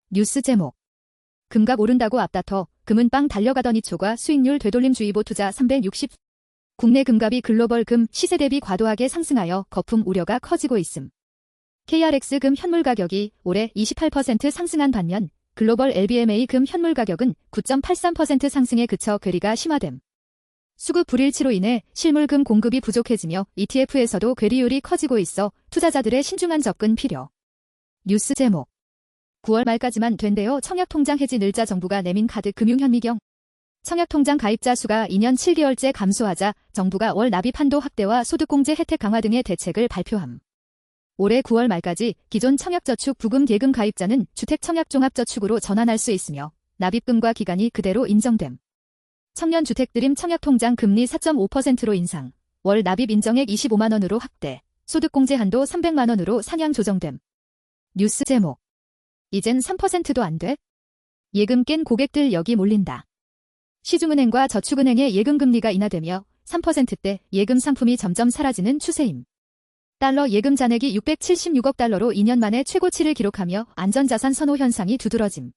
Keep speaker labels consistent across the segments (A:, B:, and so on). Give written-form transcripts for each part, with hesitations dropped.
A: 뉴스 제목. 금값 오른다고 앞다퉈 금은 빵 달려가더니 초과 수익률 되돌림주의보 투자 360. 국내 금값이 글로벌 금 시세 대비 과도하게 상승하여 거품 우려가 커지고 있음. KRX 금 현물 가격이 올해 28% 상승한 반면 글로벌 LBMA 금 현물 가격은 9.83% 상승에 그쳐 괴리가 심화됨. 수급 불일치로 인해 실물금 공급이 부족해지며 ETF에서도 괴리율이 커지고 있어 투자자들의 신중한 접근 필요. 뉴스 제목. 9월 말까지만 된대요. 청약통장 해지 늘자 정부가 내민 카드 금융 현미경. 청약통장 가입자 수가 2년 7개월째 감소하자 정부가 월 납입 한도 확대와 소득공제 혜택 강화 등의 대책을 발표함. 올해 9월 말까지 기존 청약저축 부금 예금 가입자는 주택청약종합저축으로 전환할 수 있으며 납입금과 기간이 그대로 인정됨. 청년주택드림 청약통장 금리 4.5%로 인상, 월 납입 인정액 25만원으로 확대, 소득공제 한도 300만원으로 상향 조정됨. 뉴스 제목. 이젠 3%도 안 돼? 예금 깬 고객들 여기 몰린다. 시중은행과 저축은행의 예금금리가 인하되며 3%대 예금 상품이 점점 사라지는 추세임. 달러 예금 잔액이 676억 달러로 2년 만에 최고치를 기록하며 안전자산 선호 현상이 두드러짐.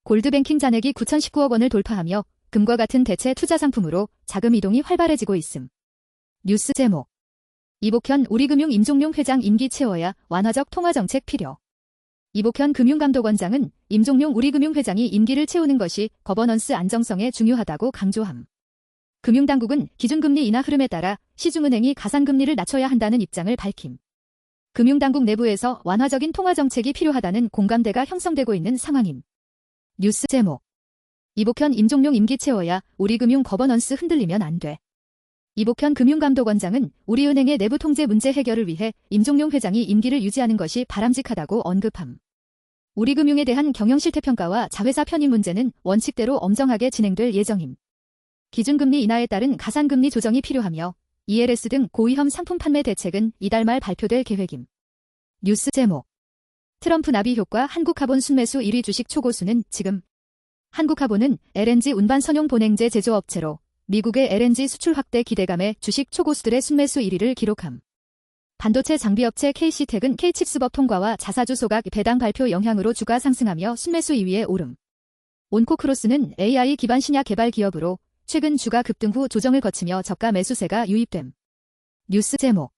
A: 골드뱅킹 잔액이 9,019억 원을 돌파하며 금과 같은 대체 투자 상품으로 자금 이동이 활발해지고 있음. 뉴스 제목. 이복현 우리금융 임종용 회장 임기 채워야 완화적 통화정책 필요. 이복현 금융감독원장은 임종용 우리금융 회장이 임기를 채우는 것이 거버넌스 안정성에 중요하다고 강조함. 금융당국은 기준금리 인하 흐름에 따라 시중은행이 가산금리를 낮춰야 한다는 입장을 밝힘. 금융당국 내부에서 완화적인 통화정책이 필요하다는 공감대가 형성되고 있는 상황임. 뉴스 제목. 이복현 임종용 임기 채워야 우리금융 거버넌스 흔들리면 안 돼. 이복현 금융감독원장은 우리은행의 내부 통제 문제 해결을 위해 임종용 회장이 임기를 유지하는 것이 바람직하다고 언급함. 우리금융에 대한 경영실태평가와 자회사 편입 문제는 원칙대로 엄정하게 진행될 예정임. 기준금리 인하에 따른 가산금리 조정이 필요하며 ELS 등 고위험 상품 판매 대책은 이달 말 발표될 계획임. 뉴스 제목. 트럼프 나비 효과 한국화본 순매수 1위 주식 초고수는 지금. 한국화본은 LNG 운반 선용 본행제 제조업체로 미국의 LNG 수출 확대 기대감에 주식 초고수들의 순매수 1위를 기록함. 반도체 장비업체 KC텍은 K칩스법 통과와 자사주 소각 배당 발표 영향으로 주가 상승하며 순매수 2위에 오름. 온코크로스는 AI 기반 신약 개발 기업으로 최근 주가 급등 후 조정을 거치며 저가 매수세가 유입됨. 뉴스 제목.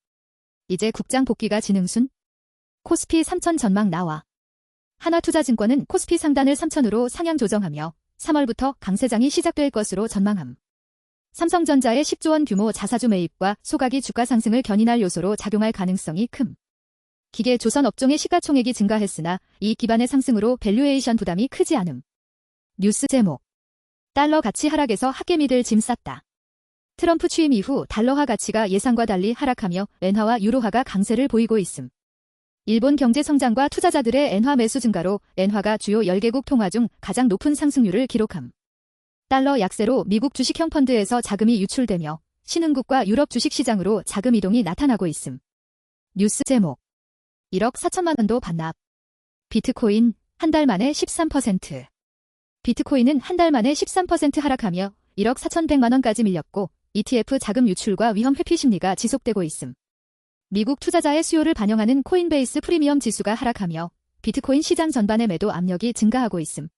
A: 이제 국장 복귀가 진흥순? 코스피 3천 전망 나와. 하나투자증권은 코스피 상단을 3천으로 상향 조정하며 3월부터 강세장이 시작될 것으로 전망함. 삼성전자의 10조 원 규모 자사주 매입과 소각이 주가 상승을 견인할 요소로 작용할 가능성이 큼. 기계 조선 업종의 시가총액이 증가했으나 이 기반의 상승으로 밸류에이션 부담이 크지 않음. 뉴스 제목. 달러 가치 하락에서 학개미들 짐 쌌다. 트럼프 취임 이후 달러화 가치가 예상과 달리 하락하며 엔화와 유로화가 강세를 보이고 있음. 일본 경제 성장과 투자자들의 엔화 매수 증가로 엔화가 주요 10개국 통화 중 가장 높은 상승률을 기록함. 달러 약세로 미국 주식형 펀드에서 자금이 유출되며 신흥국과 유럽 주식시장으로 자금 이동이 나타나고 있음. 뉴스 제목. 1억 4천만 원도 반납. 비트코인 한 달 만에 13%. 비트코인은 한 달 만에 13% 하락하며 1억 4,100만 원까지 밀렸고 ETF 자금 유출과 위험 회피 심리가 지속되고 있음. 미국 투자자의 수요를 반영하는 코인베이스 프리미엄 지수가 하락하며 비트코인 시장 전반의 매도 압력이 증가하고 있음.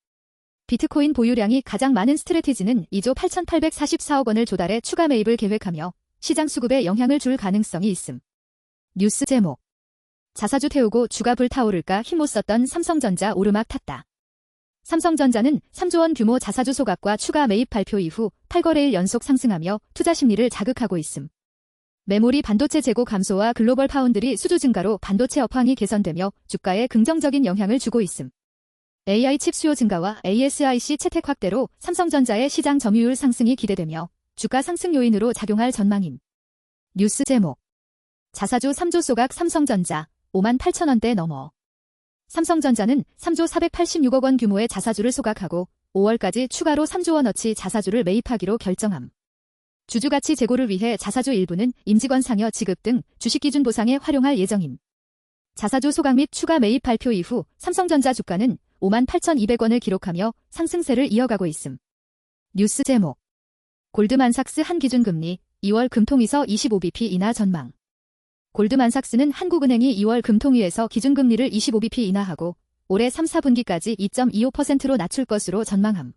A: 비트코인 보유량이 가장 많은 스트래티지는 2조 8,844억 원을 조달해 추가 매입을 계획하며 시장 수급에 영향을 줄 가능성이 있음. 뉴스 제목. 자사주 태우고 주가 불타오를까 힘 못 썼던 삼성전자 오르막 탔다. 삼성전자는 3조 원 규모 자사주 소각과 추가 매입 발표 이후 8거래일 연속 상승하며 투자 심리를 자극하고 있음. 메모리 반도체 재고 감소와 글로벌 파운드리 수주 증가로 반도체 업황이 개선되며 주가에 긍정적인 영향을 주고 있음. AI 칩 수요 증가와 ASIC 채택 확대로 삼성전자의 시장 점유율 상승이 기대되며 주가 상승 요인으로 작용할 전망임. 뉴스 제목. 자사주 3조 소각 삼성전자 5만 8천 원대 넘어. 삼성전자는 3조 486억 원 규모의 자사주를 소각하고 5월까지 추가로 3조 원어치 자사주를 매입하기로 결정함. 주주가치 제고를 위해 자사주 일부는 임직원 상여 지급 등 주식기준 보상에 활용할 예정임. 자사주 소각 및 추가 매입 발표 이후 삼성전자 주가는 5만 8,200원을 기록하며 상승세를 이어가고 있음. 뉴스 제목. 골드만삭스 한기준금리 2월 금통위서 25bp 인하 전망. 골드만삭스는 한국은행이 2월 금통위에서 기준금리를 25bp 인하하고 올해 3, 4분기까지 2.25%로 낮출 것으로 전망함.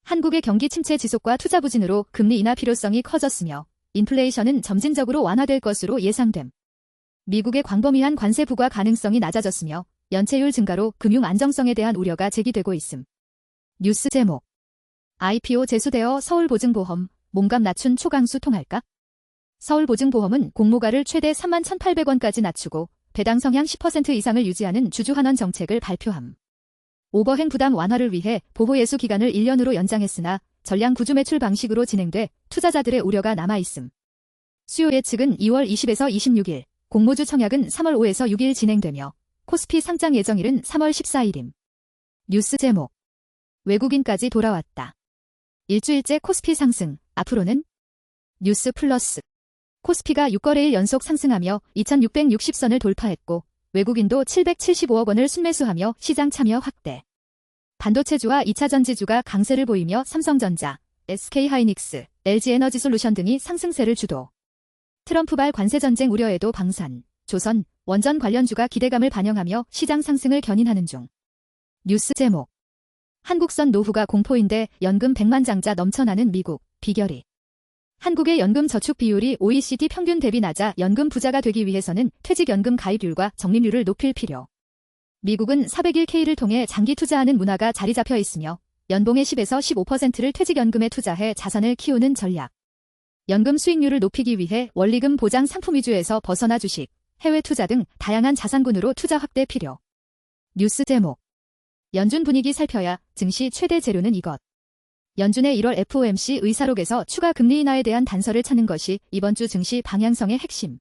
A: 한국의 경기 침체 지속과 투자 부진으로 금리 인하 필요성이 커졌으며 인플레이션은 점진적으로 완화될 것으로 예상됨. 미국의 광범위한 관세 부과 가능성이 낮아졌으며 연체율 증가로 금융 안정성에 대한 우려가 제기되고 있음. 뉴스 제목. IPO 제소되어 서울보증보험, 몸값 낮춘 초강수 통할까? 서울보증보험은 공모가를 최대 31,800원까지 낮추고 배당 성향 10% 이상을 유지하는 주주환원 정책을 발표함. 오버행 부담 완화를 위해 보호예수 기간을 1년으로 연장했으나 전량 구주 매출 방식으로 진행돼 투자자들의 우려가 남아있음. 수요 예측은 2월 20에서 26일, 공모주 청약은 3월 5에서 6일 진행되며 코스피 상장 예정일은 3월 14일임. 뉴스 제목. 외국인까지 돌아왔다. 일주일째 코스피 상승, 앞으로는? 뉴스 플러스. 코스피가 6거래일 연속 상승하며 2660선을 돌파했고 외국인도 775억 원을 순매수하며 시장 참여 확대. 반도체주와 2차전지주가 강세를 보이며 삼성전자, SK하이닉스, LG에너지솔루션 등이 상승세를 주도. 트럼프발 관세전쟁 우려에도 방산, 조선, 원전 관련주가 기대감을 반영하며 시장 상승을 견인하는 중. 뉴스 제목. 한국선 노후가 공포인데 연금 100만 장자 넘쳐나는 미국, 비결이. 한국의 연금 저축 비율이 OECD 평균 대비 낮아 연금 부자가 되기 위해서는 퇴직연금 가입률과 적립률을 높일 필요. 미국은 401K를 통해 장기 투자하는 문화가 자리 잡혀 있으며 연봉의 10에서 15%를 퇴직연금에 투자해 자산을 키우는 전략. 연금 수익률을 높이기 위해 원리금 보장 상품 위주에서 벗어나 주식, 해외 투자 등 다양한 자산군으로 투자 확대 필요. 뉴스 제목. 연준 분위기 살펴야 증시 최대 재료는 이것. 연준의 1월 FOMC 의사록에서 추가 금리 인하에 대한 단서를 찾는 것이 이번 주 증시 방향성의 핵심.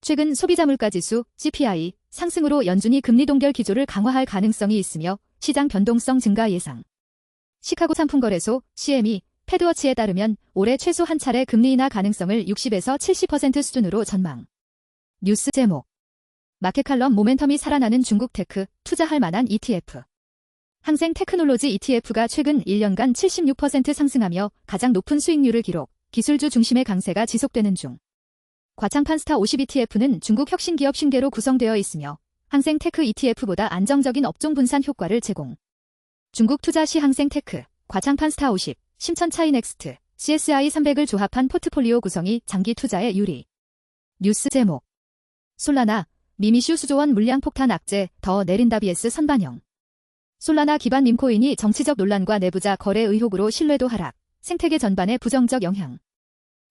A: 최근 소비자물가지수, CPI, 상승으로 연준이 금리 동결 기조를 강화할 가능성이 있으며 시장 변동성 증가 예상. 시카고 상품거래소, CME, 패드워치에 따르면 올해 최소 한 차례 금리 인하 가능성을 60에서 70% 수준으로 전망. 뉴스 제목. 마켓칼럼 모멘텀이 살아나는 중국 테크, 투자할 만한 ETF. 항생 테크놀로지 ETF가 최근 1년간 76% 상승하며 가장 높은 수익률을 기록, 기술주 중심의 강세가 지속되는 중. 과창판 스타 50 ETF는 중국 혁신기업 신계로 구성되어 있으며 항생 테크 ETF보다 안정적인 업종 분산 효과를 제공. 중국 투자시 항생 테크, 과창판 스타 50, 심천 차이넥스트, CSI 300을 조합한 포트폴리오 구성이 장기 투자에 유리. 뉴스 제목. 솔라나, 미미슈 수조원 물량 폭탄 악재, 더 내린다 BS 선반영. 솔라나 기반 밈코인이 정치적 논란과 내부자 거래 의혹으로 신뢰도 하락, 생태계 전반에 부정적 영향.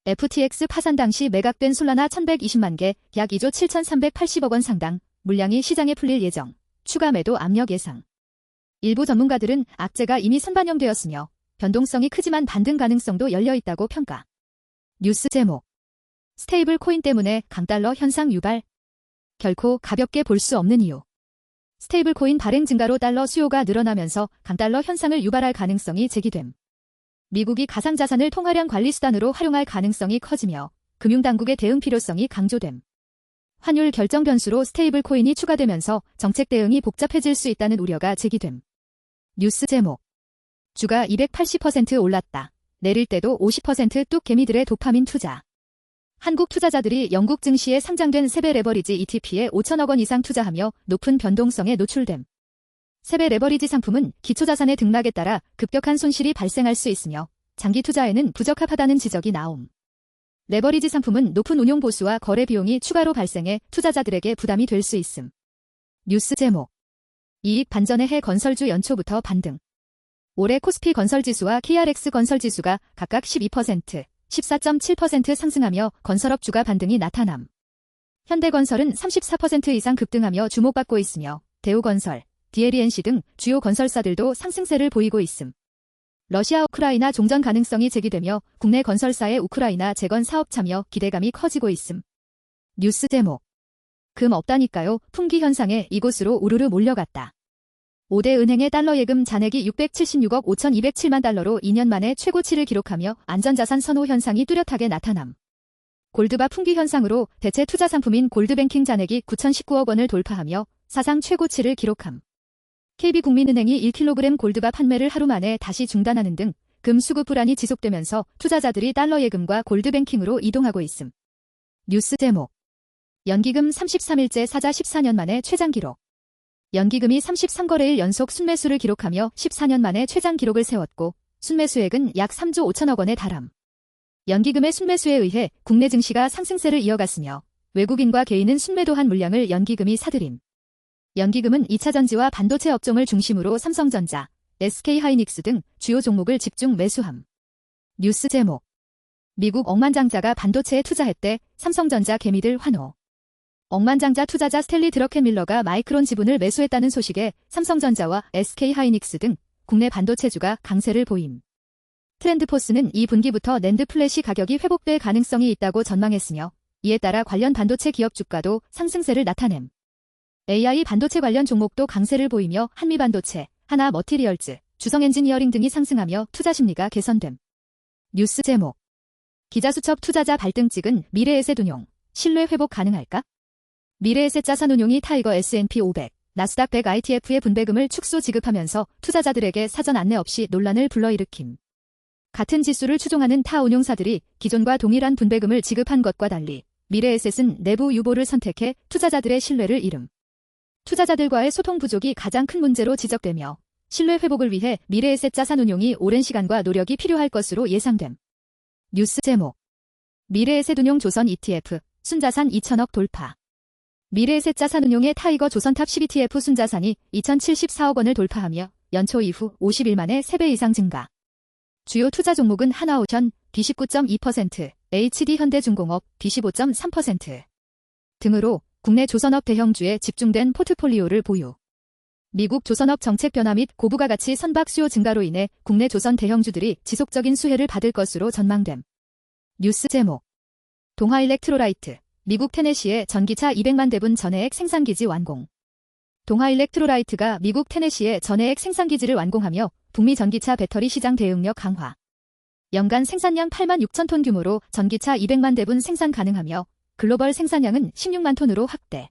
A: FTX 파산 당시 매각된 솔라나 1120만 개, 약 2조 7380억 원 상당, 물량이 시장에 풀릴 예정, 추가 매도 압력 예상. 일부 전문가들은 악재가 이미 선반영되었으며 변동성이 크지만 반등 가능성도 열려있다고 평가. 뉴스 제목. 스테이블 코인 때문에 강달러 현상 유발. 결코 가볍게 볼 수 없는 이유. 스테이블 코인 발행 증가로 달러 수요가 늘어나면서 강달러 현상을 유발할 가능성이 제기됨. 미국이 가상자산을 통화량 관리 수단으로 활용할 가능성이 커지며 금융당국의 대응 필요성이 강조됨. 환율 결정 변수로 스테이블 코인이 추가되면서 정책 대응이 복잡해질 수 있다는 우려가 제기됨. 뉴스 제목. 주가 280% 올랐다. 내릴 때도 50%뚝 개미들의 도파민 투자. 한국 투자자들이 영국 증시에 상장된 세배 레버리지 ETP에 5천억 원 이상 투자하며 높은 변동성에 노출됨. 세배 레버리지 상품은 기초자산의 등락에 따라 급격한 손실이 발생할 수 있으며 장기 투자에는 부적합하다는 지적이 나옴. 레버리지 상품은 높은 운용 보수와 거래 비용이 추가로 발생해 투자자들에게 부담이 될 수 있음. 뉴스 제목. 이익 반전의 해 건설주 연초부터 반등. 올해 코스피 건설지수와 KRX 건설지수가 각각 12%, 14.7% 상승하며 건설업주가 반등이 나타남. 현대건설은 34% 이상 급등하며 주목받고 있으며 대우건설, DLENC 등 주요 건설사들도 상승세를 보이고 있음. 러시아 우크라이나 종전 가능성이 제기되며 국내 건설사의 우크라이나 재건 사업 참여 기대감이 커지고 있음. 뉴스 제목. 금 없다니까요. 풍기 현상에 이곳으로 우르르 몰려갔다. 5대 은행의 달러 예금 잔액이 676억 5,207만 달러로 2년 만에 최고치를 기록하며 안전자산 선호 현상이 뚜렷하게 나타남. 골드바 풍기 현상으로 대체 투자 상품인 골드뱅킹 잔액이 9,019억 원을 돌파하며 사상 최고치를 기록함. KB국민은행이 1kg 골드바 판매를 하루 만에 다시 중단하는 등 금 수급 불안이 지속되면서 투자자들이 달러 예금과 골드뱅킹으로 이동하고 있음. 뉴스 제목. 연기금 33일째 사자 14년 만에 최장 기록. 연기금이 33거래일 연속 순매수를 기록하며 14년 만에 최장 기록을 세웠고 순매수액은 약 3조 5천억 원에 달함. 연기금의 순매수에 의해 국내 증시가 상승세를 이어갔으며 외국인과 개인은 순매도한 물량을 연기금이 사들임. 연기금은 2차전지와 반도체 업종을 중심으로 삼성전자, SK하이닉스 등 주요 종목을 집중 매수함. 뉴스 제목. 미국 억만장자가 반도체에 투자했대. 삼성전자 개미들 환호. 억만장자 투자자 스탠리 드러켄밀러가 마이크론 지분을 매수했다는 소식에 삼성전자와 SK하이닉스 등 국내 반도체주가 강세를 보임. 트렌드포스는 2분기부터 낸드 플래시 가격이 회복될 가능성이 있다고 전망했으며 이에 따라 관련 반도체 기업 주가도 상승세를 나타냄. AI 반도체 관련 종목도 강세를 보이며 한미반도체, 하나머티리얼즈, 주성엔지니어링 등이 상승하며 투자 심리가 개선됨. 뉴스 제목. 기자수첩 투자자 발등 찍은 미래에셋운용, 신뢰 회복 가능할까? 미래에셋 자산운용이 타이거 S&P 500, 나스닥 100 ITF의 분배금을 축소 지급하면서 투자자들에게 사전 안내 없이 논란을 불러일으킴. 같은 지수를 추종하는 타 운용사들이 기존과 동일한 분배금을 지급한 것과 달리 미래에셋은 내부 유보를 선택해 투자자들의 신뢰를 잃음. 투자자들과의 소통 부족이 가장 큰 문제로 지적되며 신뢰 회복을 위해 미래에셋 자산운용이 오랜 시간과 노력이 필요할 것으로 예상됨. 뉴스 제목. 미래에셋운용 조선 ETF, 순자산 2천억 돌파. 미래에셋 자산운용의 타이거 조선탑 10 ETF 순자산이 2,074억 원을 돌파하며 연초 이후 50일 만에 3배 이상 증가. 주요 투자 종목은 하나오션, B19.2%, HD현대중공업, B15.3% 등으로 국내 조선업 대형주에 집중된 포트폴리오를 보유. 미국 조선업 정책 변화 및 고부가 가치 선박 수요 증가로 인해 국내 조선 대형주들이 지속적인 수혜를 받을 것으로 전망됨. 뉴스 제목. 동하일렉트로라이트, 미국 테네시의 전기차 200만 대분 전해액 생산기지 완공. 동하일렉트로라이트가 미국 테네시의 전해액 생산기지를 완공하며 북미 전기차 배터리 시장 대응력 강화. 연간 생산량 8만 6천 톤 규모로 전기차 200만 대분 생산 가능하며 글로벌 생산량은 16만 톤으로 확대.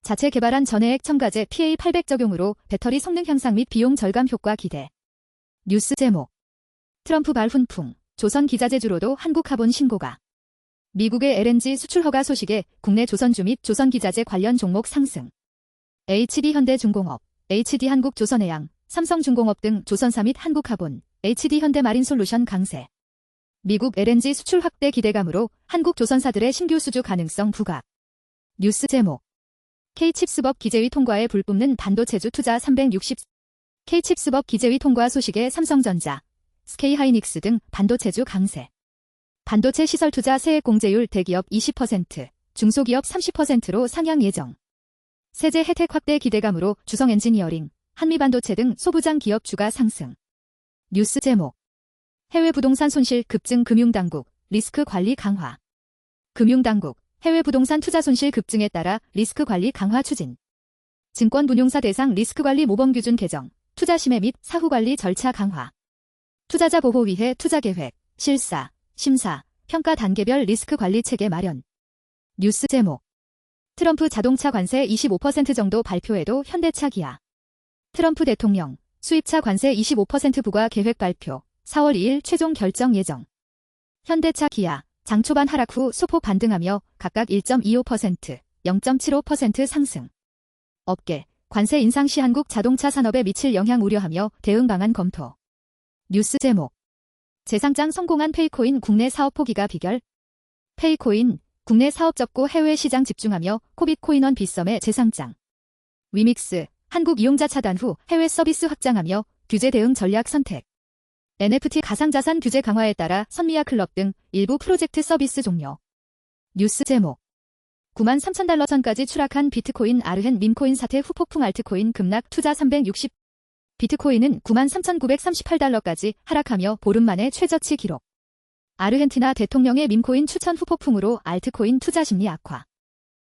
A: 자체 개발한 전해액 첨가제 PA800 적용으로 배터리 성능 향상 및 비용 절감 효과 기대. 뉴스 제목. 트럼프 발훈풍, 조선 기자재주로도 한국 카본 신고가. 미국의 LNG 수출 허가 소식에 국내 조선주 및 조선기자재 관련 종목 상승. HD현대중공업, HD한국조선해양, 삼성중공업 등 조선사 및 한국카본, HD현대마린솔루션 강세. 미국 LNG 수출 확대 기대감으로 한국 조선사들의 신규 수주 가능성 부각. 뉴스 제목. K칩스법 기재위 통과에 불붙는 반도체주 투자 360. K칩스법 기재위 통과 소식에 삼성전자, SK하이닉스 등 반도체주 강세. 반도체 시설 투자 세액 공제율 대기업 20%, 중소기업 30%로 상향 예정. 세제 혜택 확대 기대감으로 주성엔지니어링, 한미반도체 등 소부장 기업 주가 상승. 뉴스 제목. 해외 부동산 손실 급증 금융당국, 리스크 관리 강화. 금융당국, 해외 부동산 투자 손실 급증에 따라 리스크 관리 강화 추진. 증권분용사 대상 리스크 관리 모범 규준 개정, 투자 심해 및 사후 관리 절차 강화. 투자자 보호 위해 투자 계획, 실사, 심사, 평가 단계별 리스크 관리 체계 마련. 뉴스 제목. 트럼프 자동차 관세 25% 정도 발표해도 현대차 기아. 트럼프 대통령, 수입차 관세 25% 부과 계획 발표, 4월 2일 최종 결정 예정. 현대차 기아, 장 초반 하락 후 소폭 반등하며 각각 1.25%, 0.75% 상승. 업계, 관세 인상 시 한국 자동차 산업에 미칠 영향 우려하며 대응 방안 검토. 뉴스 제목. 재상장 성공한 페이코인 국내 사업 포기가 비결. 페이코인, 국내 사업 접고 해외 시장 집중하며 코빗코인원 빗썸의 재상장. 위믹스, 한국 이용자 차단 후 해외 서비스 확장하며 규제 대응 전략 선택. NFT 가상자산 규제 강화에 따라 선미야 클럽 등 일부 프로젝트 서비스 종료. 뉴스 제목. 93,000달러 선까지 추락한 비트코인 아르헨 밈코인 사태 후 폭풍 알트코인 급락 투자 360. 비트코인은 93,938달러까지 하락하며 보름 만에 최저치 기록. 아르헨티나 대통령의 밈코인 추천 후 폭풍으로 알트코인 투자 심리 악화.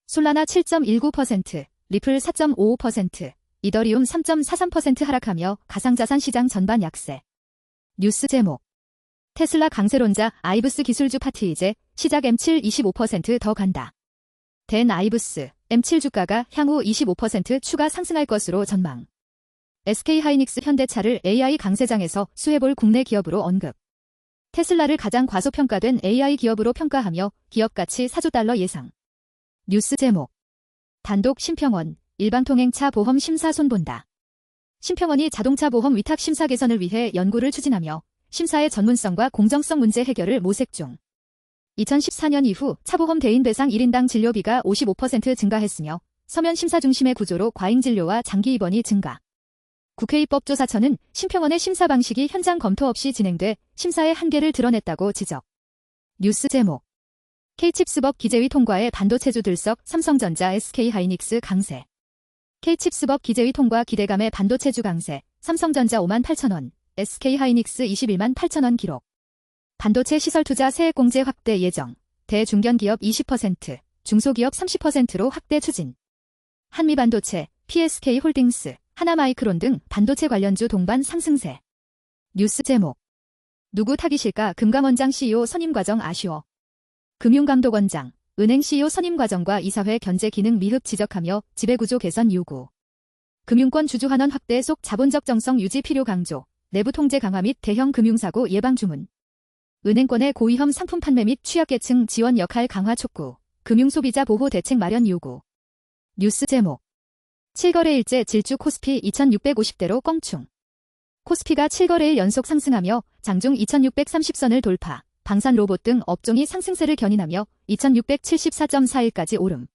A: 솔라나 7.19%, 리플 4.55%, 이더리움 3.43% 하락하며 가상자산 시장 전반 약세. 뉴스 제목. 테슬라 강세론자 아이브스 기술주 파티 이제 시작 M7 25% 더 간다. 댄 아이브스, M7 주가가 향후 25% 추가 상승할 것으로 전망. SK하이닉스 현대차를 AI 강세장에서 수혜볼 국내 기업으로 언급. 테슬라를 가장 과소평가된 AI 기업으로 평가하며 기업 가치 4조 달러 예상. 뉴스 제목. 단독 심평원, 일방통행차 보험 심사 손본다. 심평원이 자동차 보험 위탁 심사 개선을 위해 연구를 추진하며 심사의 전문성과 공정성 문제 해결을 모색 중. 2014년 이후 차보험 대인 배상 1인당 진료비가 55% 증가했으며 서면 심사 중심의 구조로 과잉 진료와 장기 입원이 증가. 국회입법조사처는 심평원의 심사 방식이 현장 검토 없이 진행돼 심사의 한계를 드러냈다고 지적. 뉴스 제목. K칩스법 기재위 통과에 반도체주 들썩 삼성전자 SK하이닉스 강세. K칩스법 기재위 통과 기대감에 반도체주 강세, 삼성전자 58,000원, SK하이닉스 218,000원 기록. 반도체 시설 투자 세액 공제 확대 예정, 대중견기업 20%, 중소기업 30%로 확대 추진. 한미반도체, PSK홀딩스, 하나마이크론 등 반도체 관련주 동반 상승세. 뉴스 제목. 누구 타기 싫까 금감원장 CEO 선임 과정 아쉬워. 금융감독원장, 은행 CEO 선임 과정과 이사회 견제 기능 미흡 지적하며 지배구조 개선 요구. 금융권 주주 환원 확대 속 자본적 정성 유지 필요 강조, 내부 통제 강화 및 대형 금융사고 예방 주문. 은행권의 고위험 상품 판매 및 취약계층 지원 역할 강화 촉구, 금융소비자 보호 대책 마련 요구. 뉴스 제목. 7거래일째 질주 코스피 2650대로 껑충. 코스피가 7거래일 연속 상승하며 장중 2630선을 돌파, 방산 로봇 등 업종이 상승세를 견인하며 2674.41까지 오름.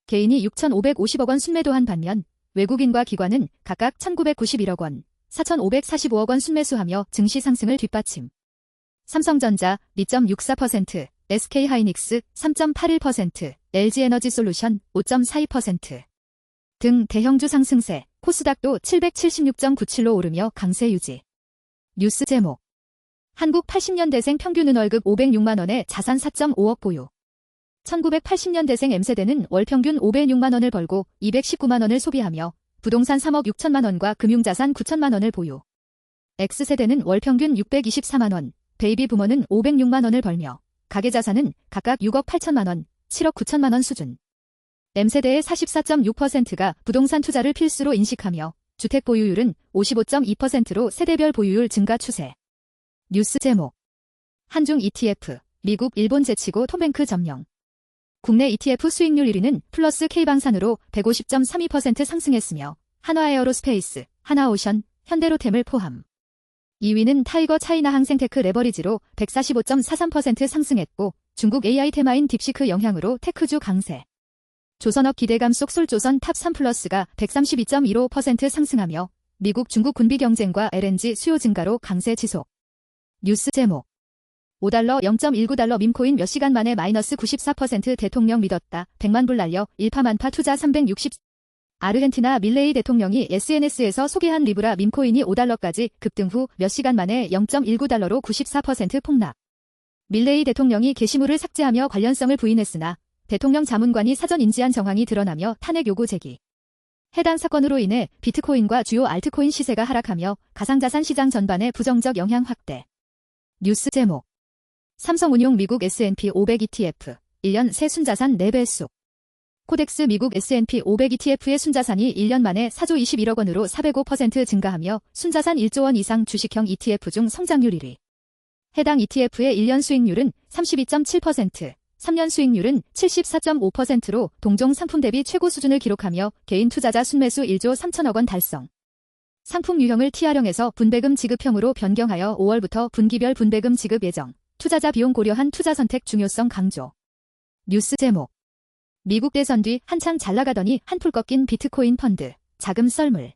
A: 개인이 6,550억 원 순매도한 반면 외국인과 기관은 각각 1,991억 원, 4,545억 원 순매수하며 증시 상승을 뒷받침. 삼성전자 2.64%, SK하이닉스 3.81%, LG에너지솔루션 5.42% 등 대형주 상승세, 코스닥도 776.97로 오르며 강세 유지. 뉴스 제목. 한국 80년대생 평균 월급 506만원에 자산 4.5억 보유. 1980년대생 M세대는 월 평균 506만원을 벌고 219만원을 소비하며 부동산 3억 6천만원과 금융자산 9천만원을 보유. X세대는 월 평균 624만원, 베이비 부머는 506만원을 벌며 가계자산은 각각 6억 8천만원, 7억 9천만원 수준. M세대의 44.6%가 부동산 투자를 필수로 인식하며 주택 보유율은 55.2%로 세대별 보유율 증가 추세. 뉴스 제목. 한중 ETF, 미국, 일본 제치고 톰뱅크 점령. 국내 ETF 수익률 1위는 플러스 K방산으로 150.32% 상승했으며 한화에어로스페이스, 하나오션, 현대로템을 포함. 2위는 타이거 차이나 항생테크 레버리지로 145.43% 상승했고 중국 AI 테마인 딥시크 영향으로 테크주 강세. 조선업 기대감 속 솔조선 탑3 플러스가 132.15% 상승하며 미국 중국 군비 경쟁과 LNG 수요 증가로 강세 지속. 뉴스 제목. 5달러 0.19달러 밈코인 몇 시간 만에 마이너스 94% 대통령 믿었다. 100만 불 날려 일파만파 투자 360. 아르헨티나 밀레이 대통령이 SNS에서 소개한 리브라 밈코인이 5달러까지 급등 후 몇 시간 만에 0.19달러로 94% 폭락. 밀레이 대통령이 게시물을 삭제하며 관련성을 부인했으나 대통령 자문관이 사전 인지한 정황이 드러나며 탄핵 요구 제기. 해당 사건으로 인해 비트코인과 주요 알트코인 시세가 하락하며 가상자산 시장 전반에 부정적 영향 확대. 뉴스 제목. 삼성운용 미국 S&P 500 ETF, 1년 새 순자산 4배 쑥. 코덱스 미국 S&P 500 ETF의 순자산이 1년 만에 4조 21억 원으로 405% 증가하며 순자산 1조 원 이상 주식형 ETF 중 성장률 1위. 해당 ETF의 1년 수익률은 32.7%, 3년 수익률은 74.5%로 동종 상품 대비 최고 수준을 기록하며 개인 투자자 순매수 1조 3천억 원 달성. 상품 유형을 T화령에서 분배금 지급형으로 변경하여 5월부터 분기별 분배금 지급 예정. 투자자 비용 고려한 투자 선택 중요성 강조. 뉴스 제목. 미국 대선 뒤 한창 잘나가더니 한풀 꺾인 비트코인 펀드, 자금 썰물.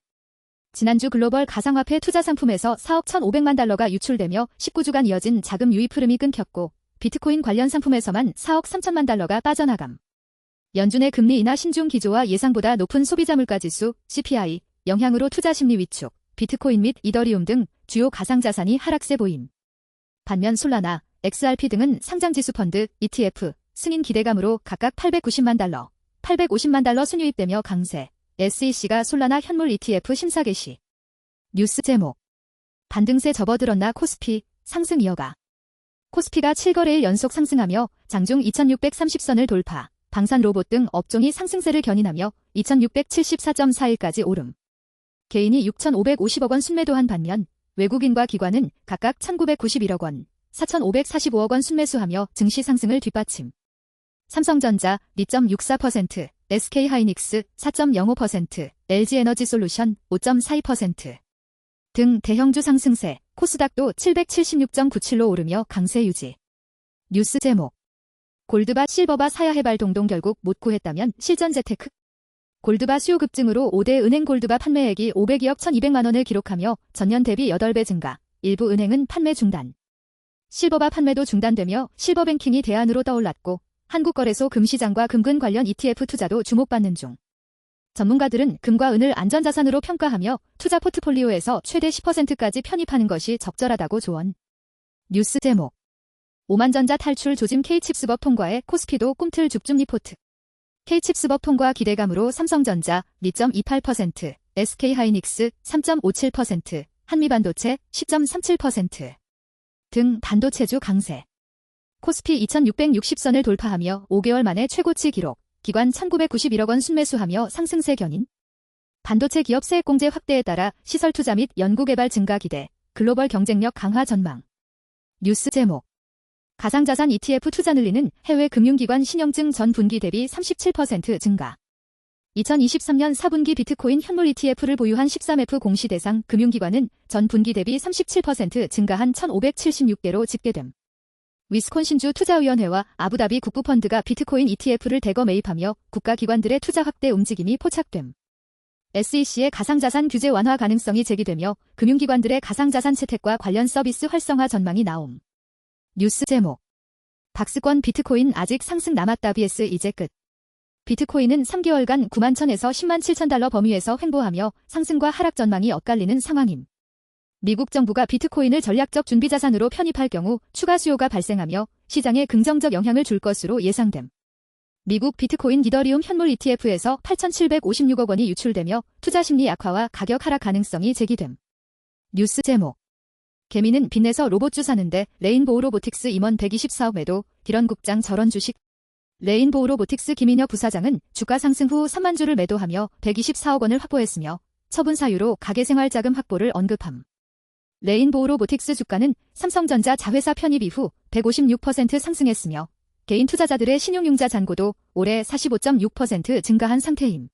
A: 지난주 글로벌 가상화폐 투자 상품에서 4억 1,500만 달러가 유출되며 19주간 이어진 자금 유입 흐름이 끊겼고 비트코인 관련 상품에서만 4억 3천만 달러가 빠져나감. 연준의 금리 인하 신중 기조와 예상보다 높은 소비자 물가지수, CPI, 영향으로 투자 심리 위축, 비트코인 및 이더리움 등 주요 가상자산이 하락세 보임. 반면 솔라나, XRP 등은 상장지수 펀드, ETF, 승인 기대감으로 각각 890만 달러, 850만 달러 순유입되며 강세. SEC가 솔라나 현물 ETF 심사 개시. 뉴스 제목. 반등세 접어들었나 코스피, 상승 이어가. 코스피가 7거래일 연속 상승하며 장중 2630선을 돌파, 방산 로봇 등 업종이 상승세를 견인하며 2674.41까지 오름. 개인이 6,550억 원 순매도한 반면 외국인과 기관은 각각 1,991억 원, 4,545억 원 순매수하며 증시 상승을 뒷받침. 삼성전자 2.64%, SK하이닉스 4.05%, LG에너지솔루션 5.42% 등 대형주 상승세, 코스닥도 776.97로 오르며 강세 유지. 뉴스 제목. 골드바 실버바 사야해발 동동 결국 못 구했다면 실전재테크. 골드바 수요 급증으로 5대 은행 골드바 판매액이 502억 1200만 원을 기록하며 전년 대비 8배 증가, 일부 은행은 판매 중단. 실버바 판매도 중단되며 실버뱅킹이 대안으로 떠올랐고 한국거래소 금시장과 금근 관련 ETF 투자도 주목받는 중. 전문가들은 금과 은을 안전자산으로 평가하며 투자 포트폴리오에서 최대 10%까지 편입하는 것이 적절하다고 조언. 뉴스 제목. 오만전자 탈출 조짐 K칩스법 통과에 코스피도 꿈틀 죽줌 리포트. K칩스법 통과 기대감으로 삼성전자 2.28%, SK하이닉스 3.57%, 한미반도체 10.37% 등 반도체주 강세. 코스피 2660선을 돌파하며 5개월 만에 최고치 기록, 기관 1991억 원 순매수하며 상승세 견인. 반도체 기업 세액공제 확대에 따라 시설 투자 및 연구개발 증가 기대, 글로벌 경쟁력 강화 전망. 뉴스 제목. 가상자산 ETF 투자 늘리는 해외 금융기관 신용증 전 분기 대비 37% 증가. 2023년 4분기 비트코인 현물 ETF를 보유한 13F 공시 대상 금융기관은 전 분기 대비 37% 증가한 1576개로 집계됨. 위스콘신주 투자위원회와 아부다비 국부펀드가 비트코인 ETF를 대거 매입하며 국가기관들의 투자 확대 움직임이 포착됨. SEC의 가상자산 규제 완화 가능성이 제기되며 금융기관들의 가상자산 채택과 관련 서비스 활성화 전망이 나옴. 뉴스 제목. 박스권 비트코인 아직 상승 남았다 vs 이제 끝. 비트코인은 3개월간 9만 1000에서 10만 7천 달러 범위에서 횡보하며 상승과 하락 전망이 엇갈리는 상황임. 미국 정부가 비트코인을 전략적 준비자산으로 편입할 경우 추가 수요가 발생하며 시장에 긍정적 영향을 줄 것으로 예상됨. 미국 비트코인 이더리움 현물 ETF에서 8,756억 원이 유출되며 투자 심리 약화와 가격 하락 가능성이 제기됨. 뉴스 제목. 개미는 빚내서 로봇주 사는데 레인보우 로보틱스 임원 124억 매도, 기런국장 저런 주식. 레인보우 로보틱스 김인혁 부사장은 주가 상승 후 3만 주를 매도하며 124억 원을 확보했으며 처분 사유로 가계생활자금 확보를 언급함. 레인보우 로보틱스 주가는 삼성전자 자회사 편입 이후 156% 상승했으며 개인 투자자들의 신용융자 잔고도 올해 45.6% 증가한 상태임.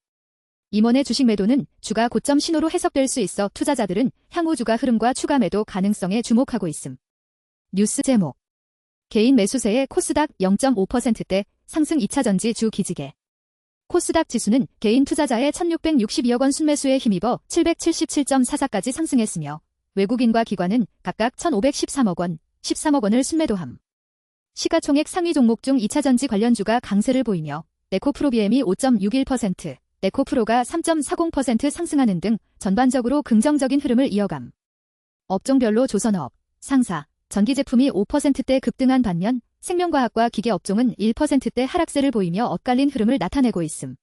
A: 임원의 주식 매도는 주가 고점 신호로 해석될 수 있어 투자자들은 향후 주가 흐름과 추가 매도 가능성에 주목하고 있음. 뉴스 제목. 개인 매수세의 코스닥 0.5%대 상승 2차전지 주 기지개. 코스닥 지수는 개인 투자자의 1662억 원 순매수에 힘입어 777.44까지 상승했으며 외국인과 기관은 각각 1513억 원, 13억 원을 순매도함. 시가총액 상위 종목 중 2차전지 관련주가 강세를 보이며 네코프로비엠이 5.61%, 네코프로가 3.40% 상승하는 등 전반적으로 긍정적인 흐름을 이어감. 업종별로 조선업, 상사, 전기제품이 5%대 급등한 반면 생명과학과 기계업종은 1%대 하락세를 보이며 엇갈린 흐름을 나타내고 있음.